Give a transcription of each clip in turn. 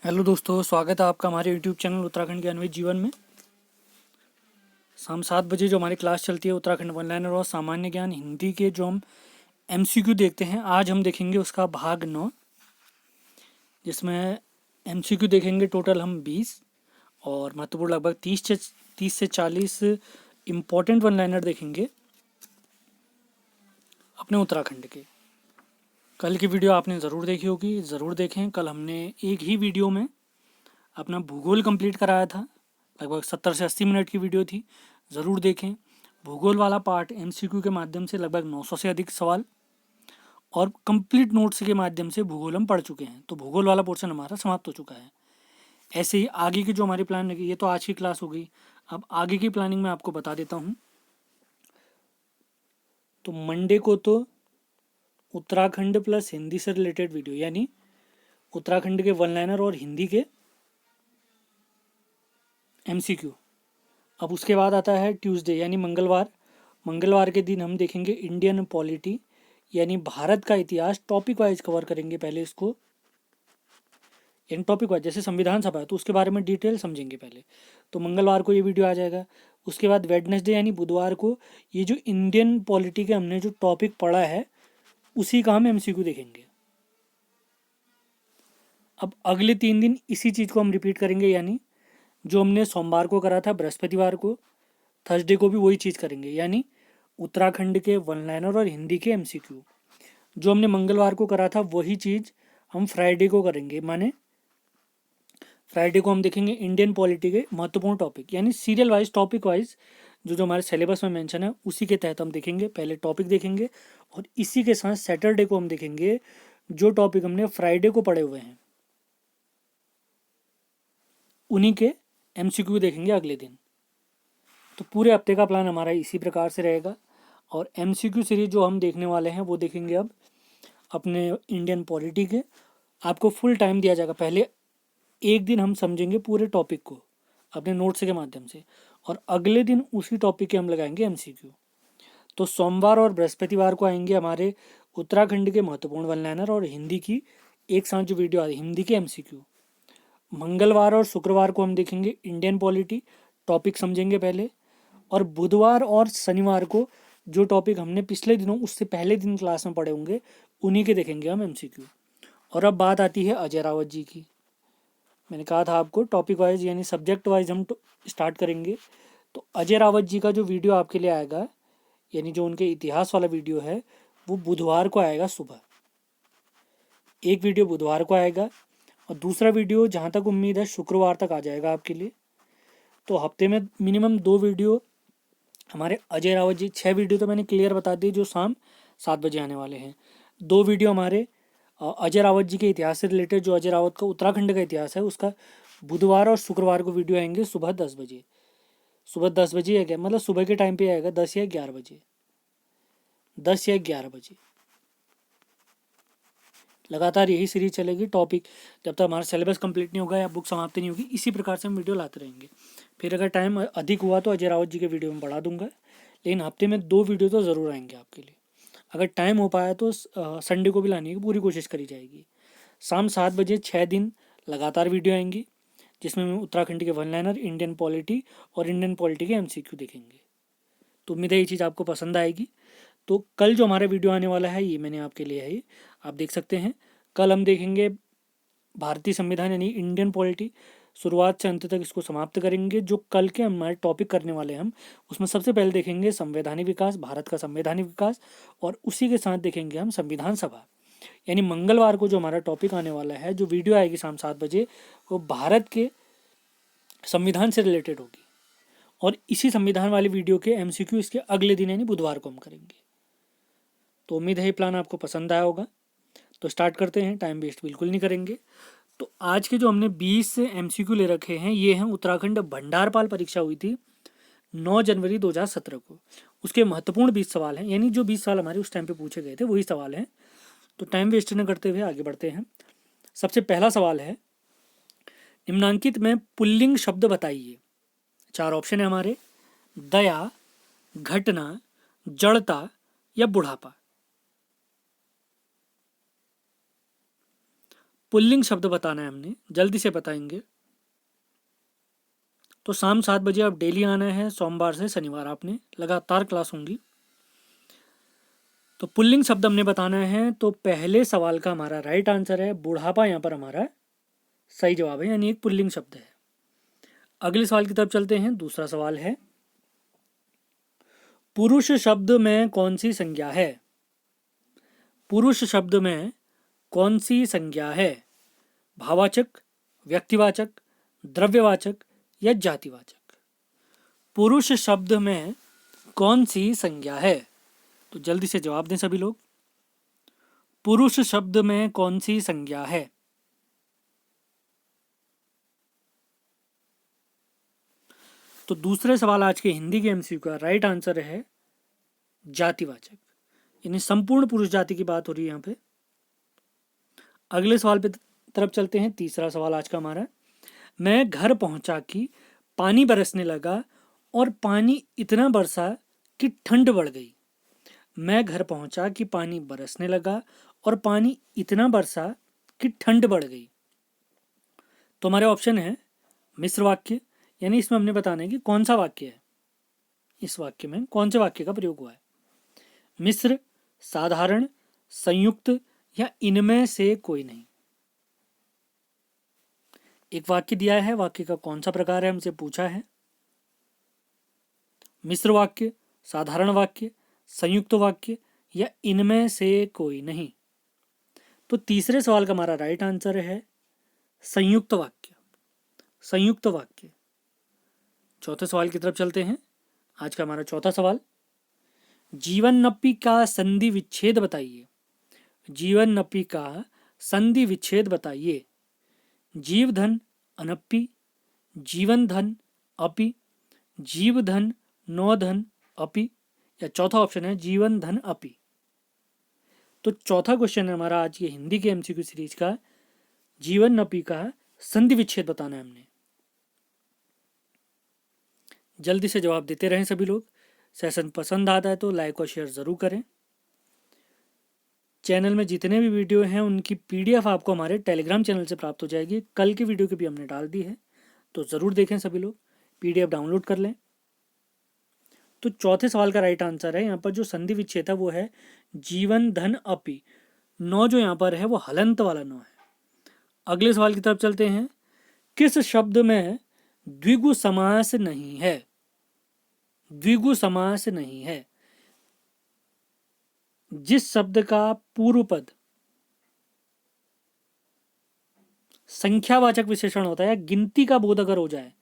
Hello दोस्तों, स्वागत है आपका हमारे यूट्यूब चैनल उत्तराखंड के अन्वित जीवन में। शाम 7 बजे जो हमारी क्लास चलती है उत्तराखंड वन लाइनर और सामान्य ज्ञान हिंदी के, जो हम एमसीक्यू देखते हैं, आज हम देखेंगे उसका भाग 9, जिसमें एमसीक्यू देखेंगे टोटल हम 20 और महत्वपूर्ण लगभग 30 से 40 इम्पोर्टेंट वन लाइनर देखेंगे अपने उत्तराखंड के। कल की वीडियो आपने ज़रूर देखी होगी, ज़रूर देखें। कल हमने एक ही वीडियो में अपना भूगोल कंप्लीट कराया था, लगभग 70 से 80 मिनट की वीडियो थी, ज़रूर देखें। भूगोल वाला पार्ट एमसीक्यू के माध्यम से लगभग 900 से अधिक सवाल और कंप्लीट नोट्स के माध्यम से भूगोल हम पढ़ चुके हैं, तो भूगोल वाला पोर्शन हमारा समाप्त हो चुका है। ऐसे ही आगे की जो हमारी प्लान लगी, ये तो आज की क्लास हो गई, अब आगे की प्लानिंग मैं आपको बता देता हूँ। तो मंडे को तो उत्तराखंड प्लस हिंदी से रिलेटेड वीडियो, यानी उत्तराखंड के वन लाइनर और हिंदी के एमसीक्यू। अब उसके बाद आता है ट्यूसडे यानी मंगलवार। मंगलवार के दिन हम देखेंगे इंडियन पॉलिटी, यानी भारत का इतिहास, टॉपिक वाइज कवर करेंगे पहले इसको। यानी टॉपिक वाइज, जैसे संविधान सभा है तो उसके बारे में डिटेल समझेंगे पहले, तो मंगलवार को ये वीडियो आ जाएगा। उसके बाद वेडनेसडे यानी बुधवार को ये जो इंडियन पॉलिटी के हमने जो टॉपिक पढ़ा है उसी का हम एमसीक्यू देखेंगे। अब अगले 3 दिन इसी चीज़ को हम रिपीट करेंगे, यानी जो हमने सोमवार को करा था, बृहस्पतिवार को, थर्सडे को भी वही चीज़ करेंगे, यानी उत्तराखंड के वन लाइनर और हिंदी के एमसीक्यू। जो हमने मंगलवार को करा था वही चीज़ हम फ्राइडे को करेंगे, माने फ्राइडे को हम देखेंगे इंडियन पॉलिटी के महत्वपूर्ण टॉपिक, यानी सीरियल वाइज, टॉपिक वाइज, जो जो हमारे सिलेबस में मेंशन है उसी के तहत हम देखेंगे। पहले टॉपिक देखेंगे और इसी के साथ सैटरडे को हम देखेंगे जो टॉपिक हमने फ्राइडे को पढ़े हुए हैं, उन्हीं के एमसीक्यू देखेंगे अगले दिन। तो पूरे हफ्ते का प्लान हमारा इसी प्रकार से रहेगा। और एमसीक्यू सीरीज जो हम देखने वाले हैं वो देखेंगे अब अपने इंडियन पॉलिटी के। आपको फुल टाइम दिया जाएगा, पहले एक दिन हम समझेंगे पूरे टॉपिक को अपने नोट्स के माध्यम से, और अगले दिन उसी टॉपिक के हम लगाएंगे एमसीक्यू। तो सोमवार और बृहस्पतिवार को आएंगे हमारे उत्तराखंड के महत्वपूर्ण वन लाइनर और हिंदी की एक साथ जो वीडियो आ रही हिंदी के एमसीक्यू। मंगलवार और शुक्रवार को हम देखेंगे इंडियन पॉलिटी, टॉपिक समझेंगे पहले, और बुधवार और शनिवार को जो टॉपिक हमने पिछले दिनों उससे पहले दिन क्लास में पढ़े होंगे उन्हीं के देखेंगे हम एमसीक्यू। और अब बात आती है अजय रावत जी की। मैंने कहा था आपको टॉपिक वाइज यानी सब्जेक्ट वाइज हम स्टार्ट करेंगे। तो अजय रावत जी का जो वीडियो आपके लिए आएगा, यानी जो उनके इतिहास वाला वीडियो है, वो बुधवार को आएगा सुबह। एक वीडियो बुधवार को आएगा और दूसरा वीडियो जहाँ तक उम्मीद है शुक्रवार तक आ जाएगा आपके लिए। तो हफ्ते में मिनिमम 2 वीडियो हमारे अजय रावत जी, 6 वीडियो तो मैंने क्लियर बता दी जो शाम 7 बजे आने वाले हैं। 2 वीडियो हमारे अजय रावत जी के इतिहास से रिलेटेड, जो अजय रावत का उत्तराखंड का इतिहास है उसका बुधवार और शुक्रवार को वीडियो आएंगे सुबह 10 बजे। सुबह 10 बजे या क्या, मतलब सुबह के टाइम पे आएगा, 10 या 11 बजे, 10 या 11 बजे। लगातार यही सीरीज चलेगी, टॉपिक जब तक हमारा सिलेबस कंप्लीट नहीं होगा या बुक समाप्ति नहीं होगी, इसी प्रकार से हम वीडियो लाते रहेंगे। फिर अगर टाइम अधिक हुआ तो अजय रावत जी के वीडियो में बढ़ा दूंगा, लेकिन हफ्ते में 2 वीडियो तो ज़रूर आएंगे आपके लिए। अगर टाइम हो पाया तो संडे को भी लाने की पूरी कोशिश करी जाएगी। शाम 7 बजे 6 दिन लगातार वीडियो आएंगी, जिसमें हम उत्तराखंड के वन लाइनर, इंडियन पॉलिटी और इंडियन पॉलिटी के एमसीक्यू देखेंगे। तो उम्मीद है ये चीज़ आपको पसंद आएगी। तो कल जो हमारा वीडियो आने वाला है ये मैंने आपके लिए है, आप देख सकते हैं। कल हम देखेंगे भारतीय संविधान यानी इंडियन पॉलिटी, शुरुआत से अंत तक इसको समाप्त करेंगे। जो कल के हमारे टॉपिक करने वाले हैं हम उसमें सबसे पहले देखेंगे संवैधानिक विकास, भारत का संवैधानिक विकास, और उसी के साथ देखेंगे हम संविधान सभा। यानी मंगलवार को जो हमारा टॉपिक आने वाला है, जो वीडियो आएगी शाम 7 बजे, वो भारत के संविधान से रिलेटेड होगी। और इसी संविधान वाली वीडियो के एमसीक्यू इसके अगले दिन यानी बुधवार को हम करेंगे। तो उम्मीद है ये प्लान आपको पसंद आया होगा। तो स्टार्ट करते हैं, टाइम वेस्ट बिल्कुल नहीं करेंगे। तो आज के जो हमने 20 एमसीक्यू ले रखे हैं ये हैं उत्तराखंड भंडारपाल परीक्षा हुई थी 9 जनवरी 2017 को। उसके महत्वपूर्ण 20 सवाल हैं, यानी जो 20 सवाल हमारे उस टाइम पे पूछे गए थे वही सवाल हैं। तो टाइम वेस्ट न करते हुए आगे बढ़ते हैं। सबसे पहला सवाल है, निम्नांकित में पुल्लिंग शब्द बताइए। 4 ऑप्शन है हमारे, दया, घटना, जड़ता या बुढ़ापा। पुल्लिंग शब्द बताना है हमने, जल्दी से बताएंगे। तो शाम 7 बजे आप डेली आना है, सोमवार से शनिवार आपने लगातार क्लास होंगी। तो पुल्लिंग शब्द हमने बताना है। तो पहले सवाल का हमारा राइट आंसर है बुढ़ापा, यहाँ पर हमारा सही जवाब है, यानी एक पुल्लिंग शब्द है। अगले सवाल की तरफ चलते हैं। दूसरा सवाल है पुरुष शब्द में कौन सी संज्ञा है? पुरुष शब्द में कौन सी संज्ञा है? भाववाचक, व्यक्तिवाचक, द्रव्यवाचक या जातिवाचक? पुरुष शब्द में कौन सी संज्ञा है? तो जल्दी से जवाब दें सभी लोग। पुरुष शब्द में कौन सी संज्ञा है? तो दूसरे सवाल आज के हिंदी के एमसीक्यू का राइट आंसर है जातिवाचक, यानी संपूर्ण पुरुष जाति की बात हो रही है यहाँ पे। अगले सवाल पे तरफ चलते हैं। तीसरा सवाल आज का हमारा, मैं घर पहुंचा कि पानी बरसने लगा और पानी इतना बरसा कि ठंड बढ़ गई। मैं घर पहुंचा कि पानी बरसने लगा और पानी इतना बरसा कि ठंड बढ़ गई। तो हमारे ऑप्शन है मिश्र वाक्य, यानी इसमें हमने बताना है कि कौन सा वाक्य है, इस वाक्य में कौन से वाक्य का प्रयोग हुआ है। मिश्र, साधारण, संयुक्त या इनमें से कोई नहीं। एक वाक्य दिया है, वाक्य का कौन सा प्रकार है हमसे पूछा है। मिश्र वाक्य, साधारण वाक्य, संयुक्त वाक्य या इनमें से कोई नहीं। तो तीसरे सवाल का हमारा राइट आंसर है संयुक्त वाक्य, संयुक्त वाक्य। चौथे सवाल की तरफ चलते हैं। आज का हमारा चौथा सवाल, जीवन नपी का संधि विच्छेद बताइए। जीवन नपी का संधि विच्छेद बताइए। जीव धन अनप्पी, जीवन धन अपि, जीव धन नौ धन अपि या चौथा ऑप्शन है जीवन धन अपि। तो चौथा क्वेश्चन है हमारा आज के हिंदी के एमसीक्यू सीरीज का, जीवन नपी का संधि विच्छेद बताना है हमने। जल्दी से जवाब देते रहें सभी लोग। सेशन पसंद आता है तो लाइक और शेयर ज़रूर करें। चैनल में जितने भी वीडियो हैं उनकी पीडीएफ आपको हमारे टेलीग्राम चैनल से प्राप्त हो जाएगी। कल की वीडियो की भी हमने डाल दी है, तो ज़रूर देखें सभी लोग, पीडीएफ डाउनलोड कर लें। तो चौथे सवाल का राइट आंसर है यहाँ पर जो संधि विच्छेद है वो है जीवन धन अपि। नौ जो यहाँ पर है वो हलंत वाला नौ है। अगले सवाल की तरफ चलते हैं। किस शब्द में द्विगु समास नहीं है? द्विगु समास नहीं है। जिस शब्द का पूर्व पद संख्यावाचक विशेषण होता है, गिनती का बोध अगर हो जाए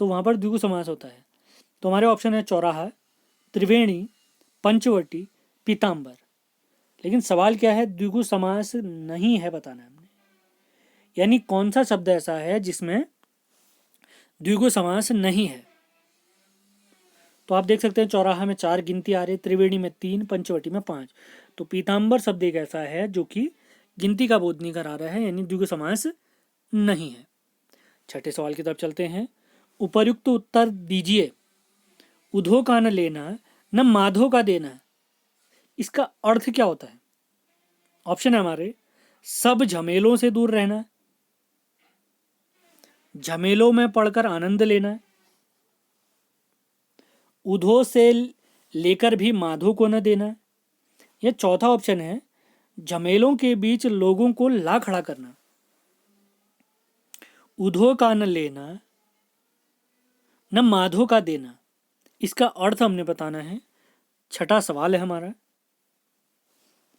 तो वहां पर द्विगु समास होता है। तो हमारे ऑप्शन है चौराहा, त्रिवेणी, पंचवटी, पीतांबर। लेकिन सवाल क्या है, द्विगु समास नहीं है बताना है हमने, यानी कौन सा शब्द ऐसा है जिसमें द्विगु समास नहीं है। तो आप देख सकते हैं चौराहा में 4 गिनती आ रही, त्रिवेणी में 3, पंचवटी में 5। तो पीतांबर शब्द एक ऐसा है जो कि गिनती का बोध नहीं करा रहा है, यानी द्विगु समास नहीं है। छठे सवाल की तरफ चलते हैं। उपर्युक्त उत्तर दीजिए। उधो का न लेना न माधो का देना, इसका अर्थ क्या होता है? ऑप्शन है हमारे सब झमेलों से दूर रहना, झमेलों में पढ़कर आनंद लेना, उधो से लेकर भी माधो को न देना, या चौथा ऑप्शन है झमेलों के बीच लोगों को ला खड़ा करना। उधो का न लेना न माधो का देना, इसका अर्थ हमने बताना है। छठा सवाल है हमारा,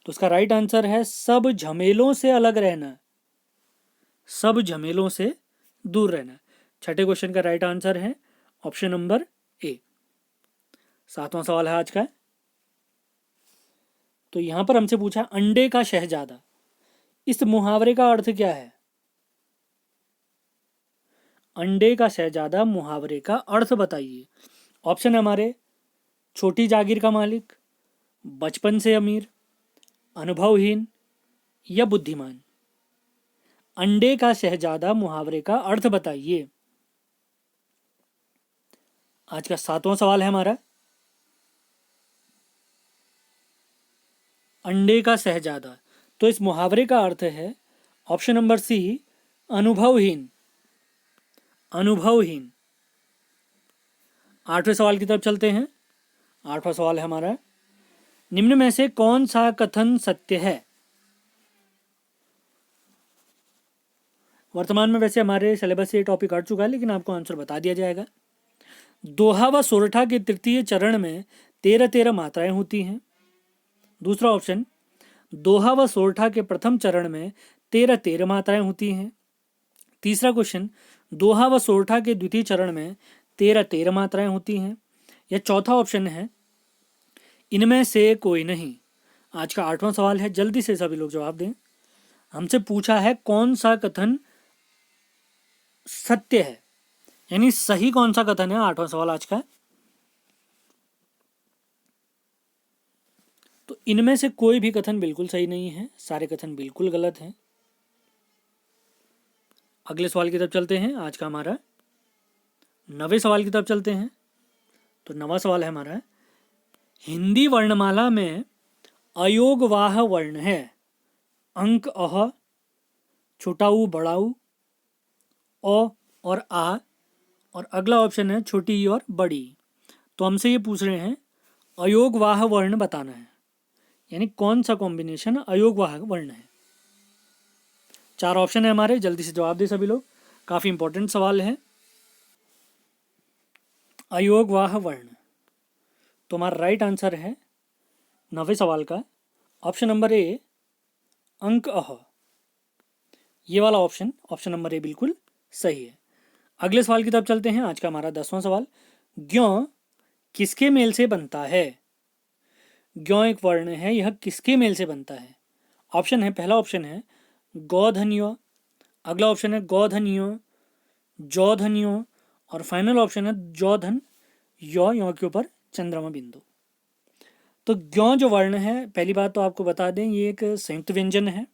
तो इसका राइट आंसर है सब झमेलों से अलग रहना, सब झमेलों से दूर रहना। छठे क्वेश्चन का राइट आंसर है ऑप्शन नंबर ए। सातवां सवाल है आज का, तो यहां पर हमसे पूछा अंडे का शहजादा, इस मुहावरे का अर्थ क्या है? अंडे का शहजादा मुहावरे का अर्थ बताइए। ऑप्शन है हमारे छोटी जागीर का मालिक, बचपन से अमीर, अनुभवहीन या बुद्धिमान। अंडे का शहजादा मुहावरे का अर्थ बताइए। आज का सातवां सवाल है हमारा, अंडे का शहजादा, तो इस मुहावरे का अर्थ है ऑप्शन नंबर सी अनुभवहीन। अनुभवहीन। 8वें सवाल की तरफ चलते हैं। 8वां सवाल है हमारा, निम्न में से कौन सा कथन सत्य है? वर्तमान में वैसे हमारे सिलेबस से ये टॉपिक हट चुका है, लेकिन आपको आंसर बता दिया जाएगा। दोहा व सोरठा के तृतीय चरण में 13-13 मात्राएं होती हैं। दूसरा ऑप्शन, दोहा व सोरठा के प्रथम चरण में 13-13 मात्राएं होती हैं। तीसरा क्वेश्चन, दोहा व सोरठा के द्वितीय चरण में 13-13 मात्राएं होती हैं। या चौथा ऑप्शन है, इनमें से कोई नहीं। आज का 8वां सवाल है, जल्दी से सभी लोग जवाब दें। हमसे पूछा है कौन सा कथन सत्य है, यानी सही कौन सा कथन है। 8वां सवाल आज का। तो इनमें से कोई भी कथन बिल्कुल सही नहीं है, सारे कथन बिल्कुल गलत हैं। अगले सवाल की तरफ चलते हैं। आज का हमारा 9वें सवाल की तरफ चलते हैं। तो 9वां सवाल है हमारा, हिंदी वर्णमाला में अयोगवाह वर्ण है अंक अह, छोटा ऊ, बड़ा ऊ, ओ और आ, और अगला ऑप्शन है छोटी ई और बड़ी ई। तो हमसे ये पूछ रहे हैं अयोगवाह वर्ण बताना है, यानी कौन सा कॉम्बिनेशन अयोगवाह वर्ण है। 4 ऑप्शन है हमारे, जल्दी से जवाब दे सभी लोग, काफी इंपॉर्टेंट सवाल है। अयोगवाह वर्ण, तो हमारा राइट आंसर है 9वें सवाल का ऑप्शन नंबर ए अंक अह। ये वाला ऑप्शन, ऑप्शन नंबर ए बिल्कुल सही है। अगले सवाल की तरफ चलते हैं। आज का हमारा 10वां सवाल, ज्ञ किसके मेल से बनता है? ज्ञ एक वर्ण है, यह किसके मेल से बनता है? ऑप्शन है, पहला ऑप्शन है गौधन्यो, अगला ऑप्शन है गौधन्यो, जौधन्यो, और फाइनल ऑप्शन है जौधन यो के ऊपर चंद्रमा बिंदु। तो ज्ञ जो वर्ण है, पहली बात तो आपको बता दें ये एक संयुक्त व्यंजन है।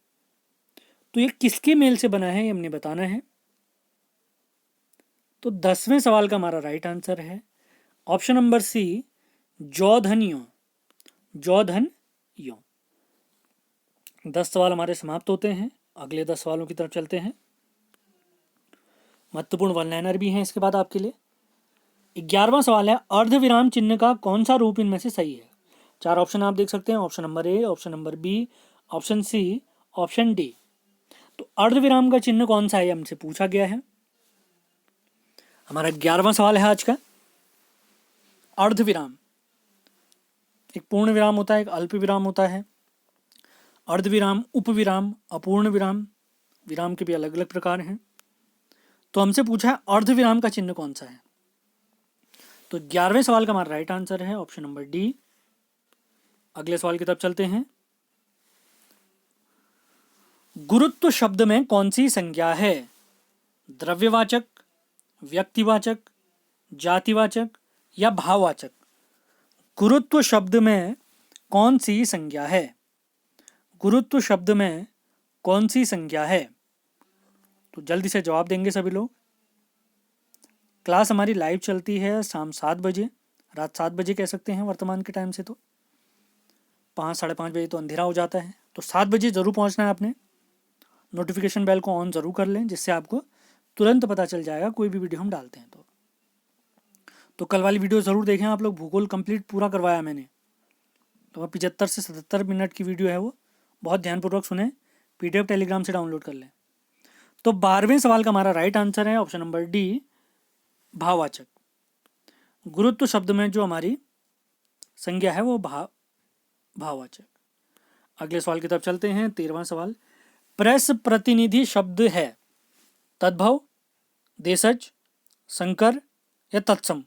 तो ये किसके मेल से बना है ये हमने बताना है। तो 10वें सवाल का हमारा राइट आंसर है ऑप्शन नंबर सी जौधन्यो। जौधन यो। 10 सवाल हमारे समाप्त होते हैं। अगले 10 सवालों की तरफ चलते हैं। महत्वपूर्ण वन लाइनर भी हैं इसके बाद आपके लिए। 11वां सवाल है, अर्धविराम चिन्ह का कौन सा रूप इनमें से सही है? 4 ऑप्शन आप देख सकते हैं, option number A, option number B, option C, option D. तो अर्धविराम का चिन्ह कौन सा है हमसे पूछा गया है। हमारा 11वां सवाल है आज का, अर्धविराम। एक पूर्ण विराम होता है, एक अल्प विराम होता है। अर्धविराम, उपविराम, अपूर्ण विराम, विराम के भी अलग अलग प्रकार हैं। तो हमसे पूछा है अर्धविराम का चिन्ह कौन सा है। तो 11वें सवाल का हमारा राइट आंसर है ऑप्शन नंबर डी। अगले सवाल की तरफ चलते हैं। गुरुत्व शब्द में कौन सी संज्ञा है? द्रव्यवाचक, व्यक्तिवाचक, जातिवाचक या भाववाचक? गुरुत्व शब्द में कौन सी संज्ञा है? गुरुत्व शब्द में कौन सी संज्ञा है? तो जल्दी से जवाब देंगे सभी लोग। क्लास हमारी लाइव चलती है शाम 7 बजे, रात 7 बजे कह सकते हैं वर्तमान के टाइम से। तो 5, 5:30 बजे तो अंधेरा हो जाता है। तो 7 बजे ज़रूर पहुंचना है आपने। नोटिफिकेशन बेल को ऑन ज़रूर कर लें, जिससे आपको तुरंत पता चल जाएगा कोई भी वीडियो हम डालते हैं। तो कल वाली वीडियो ज़रूर देखें आप लोग। भूगोल कंप्लीट पूरा करवाया मैंने, तो 75 से 77 मिनट की वीडियो है वो, बहुत ध्यानपूर्वक सुने। PDF टेलीग्राम से डाउनलोड कर लें। तो 12वें सवाल का हमारा राइट आंसर है ऑप्शन नंबर डी, भाववाचक। गुरुत्व शब्द में जो हमारी संज्ञा है वो भाववाचक। अगले सवाल की तरफ चलते हैं। 13वां सवाल, प्रेस प्रतिनिधि शब्द है तद्भव, देशज, संकर या तत्सम?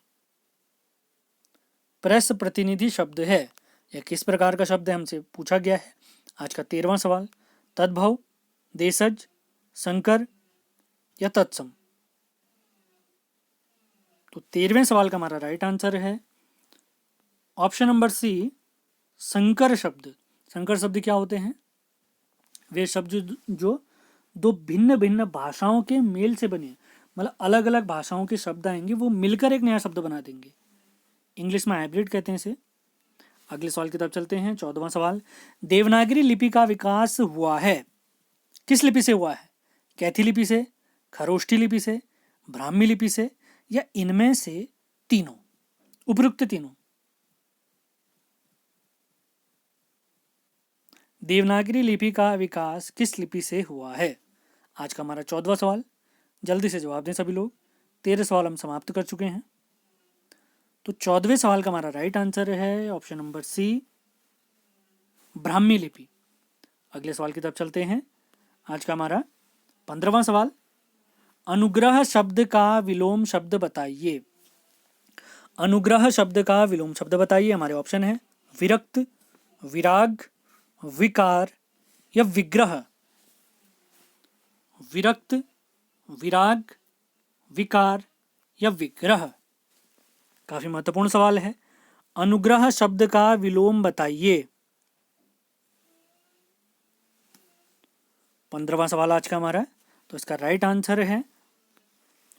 प्रेस प्रतिनिधि शब्द है, यह किस प्रकार का शब्द है हमसे पूछा गया है। आज का 13वां सवाल, तद्भव, देशज, संकर या तत्सम? तो 13वें सवाल का हमारा राइट आंसर है ऑप्शन नंबर सी, संकर शब्द। संकर शब्द क्या होते हैं? वे शब्द जो दो भिन्न भिन्न भाषाओं के मेल से बने, मतलब अलग अलग भाषाओं के शब्द आएंगे, वो मिलकर एक नया शब्द बना देंगे। इंग्लिश में हाइब्रिड कहते हैं इसे। अगले सवाल की तरफ चलते हैं। 14वां सवाल, देवनागरी लिपि का विकास हुआ है किस लिपि से हुआ है? कैथी लिपि से, खरोष्ठी लिपि से, ब्राह्मी लिपि से, या इनमें से तीनों, उपरोक्त तीनों? देवनागरी लिपि का विकास किस लिपि से हुआ है? आज का हमारा 14वां सवाल। जल्दी से जवाब दें सभी लोग। 13 सवाल हम समाप्त कर चुके हैं। तो 14वें सवाल का हमारा राइट आंसर है ऑप्शन नंबर सी, ब्राह्मी लिपि। अगले सवाल की तरफ चलते हैं। आज का हमारा 15वां सवाल, अनुग्रह शब्द का विलोम शब्द बताइए। अनुग्रह शब्द का विलोम शब्द बताइए। हमारे ऑप्शन है विरक्त, विराग, विकार या विग्रह। विरक्त, विराग, विकार या विग्रह। काफी महत्वपूर्ण सवाल है। अनुग्रह शब्द का विलोम बताइए। 15वां सवाल आज का हमारा। तो इसका राइट आंसर है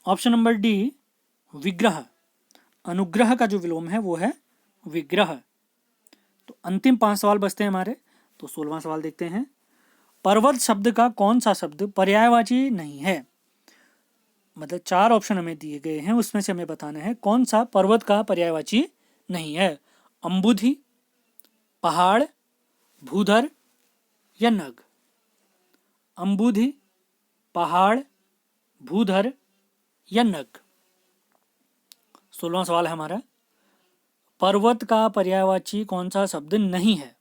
ऑप्शन नंबर डी, विग्रह। अनुग्रह का जो विलोम है वो है विग्रह। तो अंतिम 5 सवाल बचते हैं हमारे। तो 16वां सवाल देखते हैं। पर्वत शब्द का कौन सा शब्द पर्यायवाची नहीं है? मतलब 4 ऑप्शन हमें दिए गए हैं, उसमें से हमें बताना है कौन सा पर्वत का पर्यायवाची नहीं है। अंबुधि, पहाड़, भूधर या नग। अंबुधि, पहाड़, भूधर या नग। 16वां सवाल है हमारा, पर्वत का पर्यायवाची कौन सा शब्द नहीं है?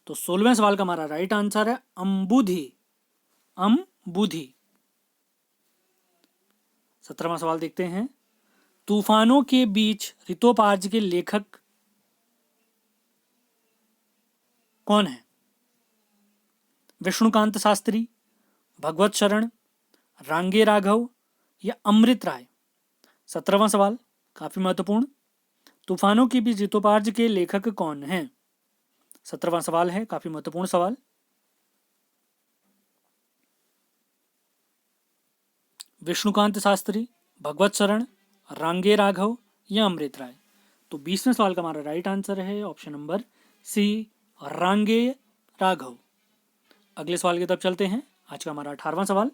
तो 16वें सवाल का हमारा राइट आंसर है अंबुधि। अंबुधि। 17वां सवाल देखते हैं। तूफानों के बीच ऋतोपार्ज के लेखक कौन है? विष्णुकांत शास्त्री, भगवत शरण, रांगे राघव या अमृत राय। 17वां सवाल काफी महत्वपूर्ण। तूफानों के बीच ऋतोपार्ज के लेखक कौन हैं? 17वां सवाल है, काफी महत्वपूर्ण सवाल। विष्णुकांत शास्त्री, भगवत शरण, रांगे राघव या अमृत राय। तो 20वें सवाल का हमारा राइट आंसर है ऑप्शन नंबर सी, रांगे राघव। अगले सवाल की तरफ चलते हैं। आज का हमारा 18वां सवाल,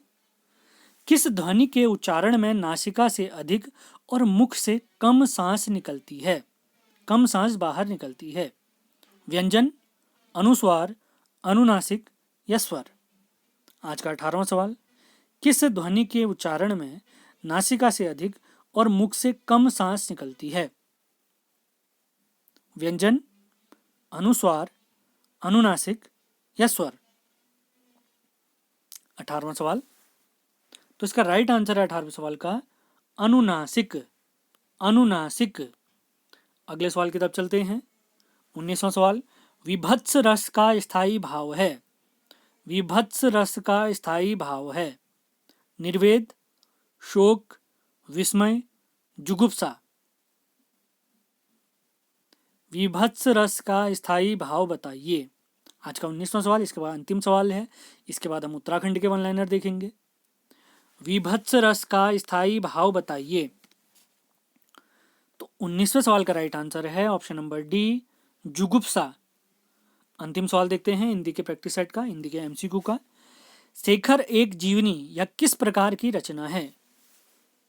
किस ध्वनि के उच्चारण में नासिका से अधिक और मुख से कम सांस निकलती है? कम सांस बाहर निकलती है। व्यंजन, अनुस्वार, अनुनासिक या स्वर। आज का 18वां सवाल, किस ध्वनि के उच्चारण में नासिका से अधिक और मुख से कम सांस निकलती है? व्यंजन, अनुस्वार, अनुनासिक या स्वर। 18वां सवाल। तो इसका राइट आंसर है 18वें सवाल का अनुनासिक। अनुनासिक। अगले सवाल की तरफ चलते हैं। 19वां सवाल, विभत्स रस का स्थायी भाव है। विभत्स रस का स्थायी भाव है निर्वेद, शोक, विस्मय, जुगुप्सा। विभत्स रस का स्थायी भाव बताइए। आज का 19वां सवाल। इसके बाद अंतिम सवाल है। इसके बाद हम उत्तराखंड के वन लाइनर देखेंगे। विभत्स रस का स्थायी भाव बताइए। तो 19वें सवाल का राइट आंसर है ऑप्शन नंबर डी, जुगुप्सा। अंतिम सवाल देखते हैं हिंदी के प्रैक्टिस सेट का, हिंदी के एमसीक्यू का। शेखर एक जीवनी या किस प्रकार की रचना है?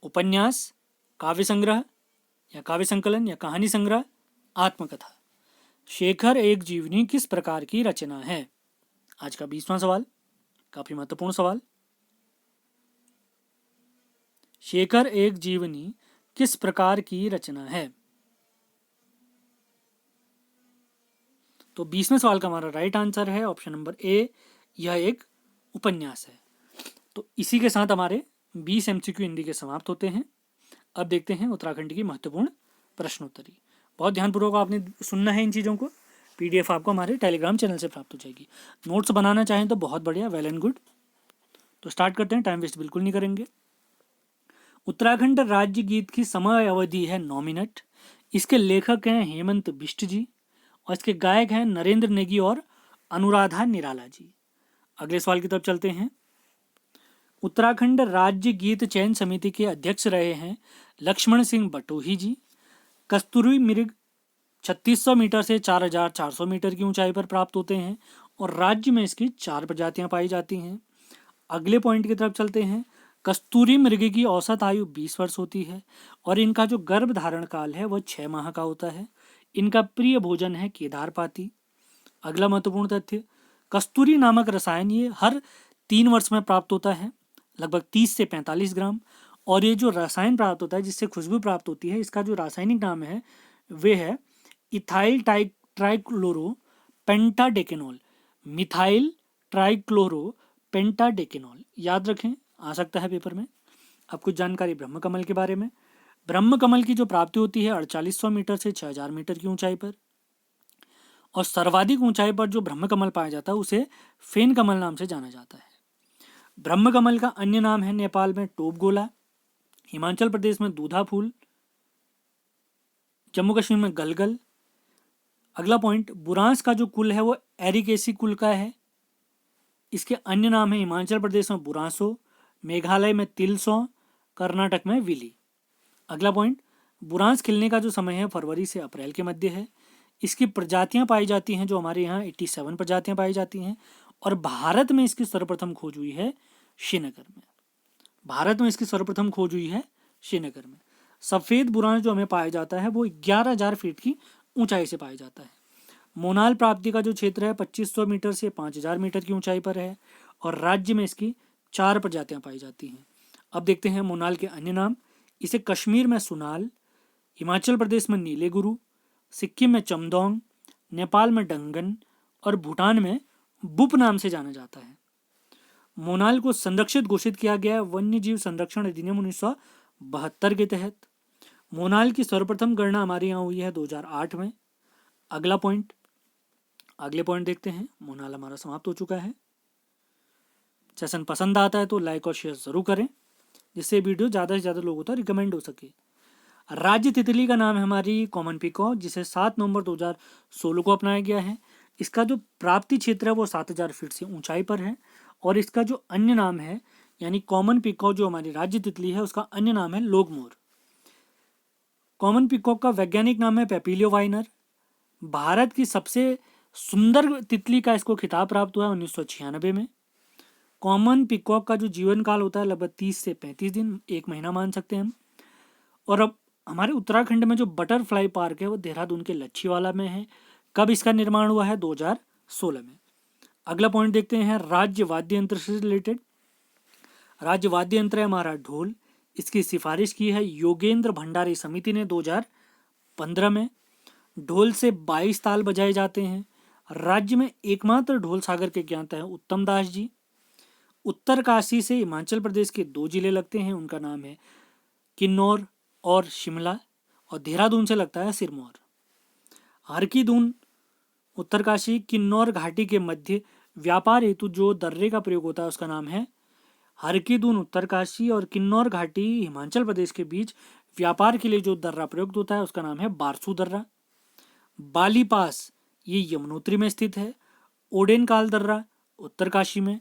उपन्यास, काव्य संग्रह या काव्य संकलन या कहानी संग्रह, आत्मकथा। शेखर एक जीवनी किस प्रकार की रचना है? आज का 20वां सवाल, काफी महत्वपूर्ण सवाल। शेखर एक जीवनी किस प्रकार की रचना है? तो 20वें सवाल का हमारा राइट आंसर है ऑप्शन नंबर ए, यह एक उपन्यास है। तो इसी के साथ हमारे 20 एमसीक्यू हिंदी के समाप्त होते हैं। अब देखते हैं उत्तराखंड की महत्वपूर्ण प्रश्नोत्तरी। बहुत ध्यानपूर्वक आपने सुनना है इन चीज़ों को। पीडीएफ आपको हमारे टेलीग्राम चैनल से प्राप्त हो जाएगी। नोट्स बनाना चाहें तो बहुत बढ़िया, वेल एंड गुड। तो स्टार्ट करते हैं, टाइम वेस्ट बिल्कुल नहीं करेंगे। उत्तराखंड राज्य गीत की समय अवधि है 9 मिनट। इसके लेखक हैं हेमंत बिष्ट जी और इसके गायक हैं नरेंद्र नेगी और अनुराधा निराला जी। अगले सवाल की तरफ चलते हैं। उत्तराखंड राज्य गीत चयन समिति के अध्यक्ष रहे हैं लक्ष्मण सिंह बटोही जी। कस्तूरी मृग 3600 मीटर से 4400 मीटर की ऊंचाई पर प्राप्त होते हैं और राज्य में इसकी 4 प्रजातियां पाई जाती हैं। अगले पॉइंट की तरफ चलते हैं। कस्तूरी मृग की औसत आयु 20 वर्ष होती है और इनका जो गर्भ धारण काल है वह 6 माह का होता है। इनका प्रिय भोजन है केदारपाती। अगला महत्वपूर्ण तथ्य, कस्तूरी नामक रसायन ये हर 3 वर्ष में प्राप्त होता है, लगभग 30 से 45 ग्राम। और ये जो रसायन प्राप्त होता है जिससे खुशबू प्राप्त होती है, इसका जो रासायनिक नाम है वे है इथाइल ट्राइक्लोरो पेंटाडेकेनॉल। मिथाइल ट्राइक्लोरो पेंटाडेकेनॉल याद रखें, आ सकता है पेपर में। अब कुछ जानकारी ब्रह्म कमल के बारे में। ब्रह्म कमल की जो प्राप्ति होती है 4800 मीटर से 6000 मीटर की ऊंचाई पर, और सर्वाधिक ऊंचाई पर जो ब्रह्म कमल पाया जाता है उसे फेन कमल नाम से जाना जाता है। ब्रह्म कमल का अन्य नाम है नेपाल में टोपगोला, हिमाचल प्रदेश में दूधा फूल, जम्मू कश्मीर में गलगल। अगला पॉइंट, बुरांस का जो कुल है वो एरिकेसी कुल का है। इसके अन्य नाम है हिमाचल प्रदेश में बुरांसो, मेघालय में तिलसो, कर्नाटक में विली। अगला पॉइंट, बुरांस खिलने का जो समय है फरवरी से अप्रैल के मध्य है। इसकी प्रजातियां पाई जाती हैं जो हमारे यहाँ 87 प्रजातियां पाई जाती हैं, और भारत में इसकी सर्वप्रथम खोज हुई है श्रीनगर में। भारत में इसकी सर्वप्रथम खोज हुई है श्रीनगर में। सफ़ेद बुरांस जो हमें पाया जाता है वो 11,000 फीट की ऊंचाई से पाया जाता है। मोनाल प्राप्ति का जो क्षेत्र है 2500 मीटर से 5000 मीटर की ऊंचाई पर है, और राज्य में इसकी 4 प्रजातियां पाई जाती हैं। अब देखते हैं मोनाल के अन्य नाम। इसे कश्मीर में सुनाल, हिमाचल प्रदेश में नीले गुरु, सिक्किम में चमदोंग, नेपाल में डंगन और भूटान में बुप नाम से जाना जाता है। मोनाल को संरक्षित घोषित किया गया है वन्य जीव संरक्षण अधिनियम 1972 के तहत। मोनाल की सर्वप्रथम गणना हमारे यहाँ हुई है 2008 में। अगला पॉइंट, अगले पॉइंट देखते हैं। मोनाल हमारा समाप्त हो चुका है। सेशन पसंद आता है तो लाइक और शेयर जरूर करें, जिससे वीडियो ज़्यादा से ज़्यादा लोगों तक रिकमेंड हो सके। राज्य तितली का नाम है हमारी कॉमन पिकॉक, जिसे 7 नवंबर 2016 को अपनाया गया है। इसका जो प्राप्ति क्षेत्र है वो 7000 फीट से ऊंचाई पर है, और इसका जो अन्य नाम है यानी कॉमन पिकॉक जो हमारी राज्य तितली है उसका अन्य नाम है लोगमोर। कॉमन पिकॉक का वैज्ञानिक नाम है पेपिलियो वाइनर। भारत की सबसे सुंदर तितली का इसको खिताब प्राप्त हुआ है 1996 में। कॉमन पिकॉक का जो जीवन काल होता है लगभग 30 से 35 दिन, 1 महीना मान सकते हैं हम। और अब हमारे उत्तराखंड में जो बटरफ्लाई पार्क है वो देहरादून के लच्छीवाला में है। कब इसका निर्माण हुआ है? 2016 में। अगला पॉइंट देखते हैं राज्य वाद्य यंत्र से रिलेटेड। राज्य वाद्य यंत्र है हमारा ढोल। इसकी सिफारिश की है योगेंद्र भंडारी समिति ने 2015 में। ढोल से 22 ताल बजाए जाते हैं। राज्य में एकमात्र ढोल सागर के ज्ञाता है उत्तम दास जी। उत्तरकाशी से हिमाचल प्रदेश के 2 जिले लगते हैं, उनका नाम है किन्नौर और शिमला, और देहरादून से लगता है सिरमौर। हरकी-दून उत्तरकाशी किन्नौर घाटी के मध्य व्यापार हेतु जो दर्रे का प्रयोग होता है उसका नाम है हरकी-दून उत्तरकाशी, और किन्नौर घाटी हिमाचल प्रदेश के बीच व्यापार के लिए जो दर्रा प्रयुक्त होता है उसका नाम है बारसू दर्रा। बाली पास ये यमुनोत्री में स्थित है। ओडेनकाल दर्रा उत्तरकाशी में।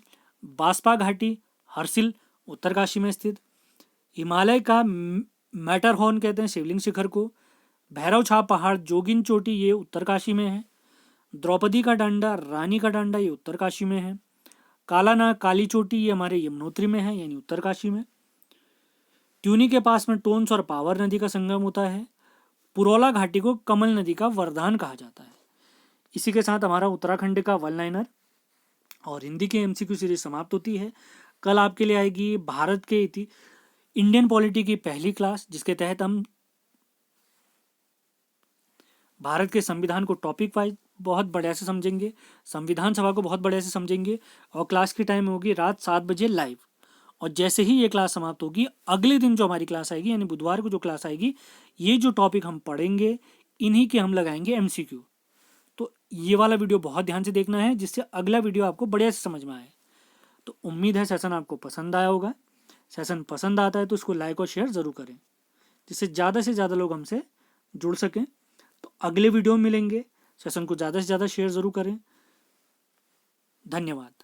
बास्पा घाटी हरसिल उत्तरकाशी में स्थित। हिमालय का मैटरहॉर्न कहते हैं शिवलिंग शिखर को। भैरव छाप पहाड़ जोगिन चोटी ये उत्तरकाशी में है। द्रौपदी का डांडा रानी का डांडा ये उत्तरकाशी में है। कालानाग काली चोटी ये हमारे यमुनोत्री में है यानी उत्तरकाशी में। ट्यूनी के पास में टोन्स और पावर नदी का संगम होता है। पुरौला घाटी को कमल नदी का वरदान कहा जाता है। इसी के साथ हमारा उत्तराखंड का वन लाइनर और हिंदी के एमसीक्यू सीरीज समाप्त होती है। कल आपके लिए आएगी भारत के इंडियन पॉलिटी की पहली क्लास, जिसके तहत हम भारत के संविधान को टॉपिक वाइज बहुत बढ़िया से समझेंगे, संविधान सभा को बहुत बढ़िया से समझेंगे, और क्लास की टाइम होगी रात 7 बजे लाइव। और जैसे ही ये क्लास समाप्त होगी अगले दिन जो हमारी क्लास आएगी यानी बुधवार को जो क्लास आएगी, ये जो टॉपिक हम पढ़ेंगे इन्हीं के हम लगाएंगे एमसीक्यू। तो ये वाला वीडियो बहुत ध्यान से देखना है जिससे अगला वीडियो आपको बढ़िया से समझ में आए। तो उम्मीद है सेशन आपको पसंद आया होगा। सेशन पसंद आता है तो उसको लाइक और शेयर ज़रूर करें, जिससे ज़्यादा से ज़्यादा लोग हमसे जुड़ सकें। तो अगले वीडियो में मिलेंगे। सेशन को ज़्यादा से ज़्यादा शेयर ज़रूर करें। धन्यवाद।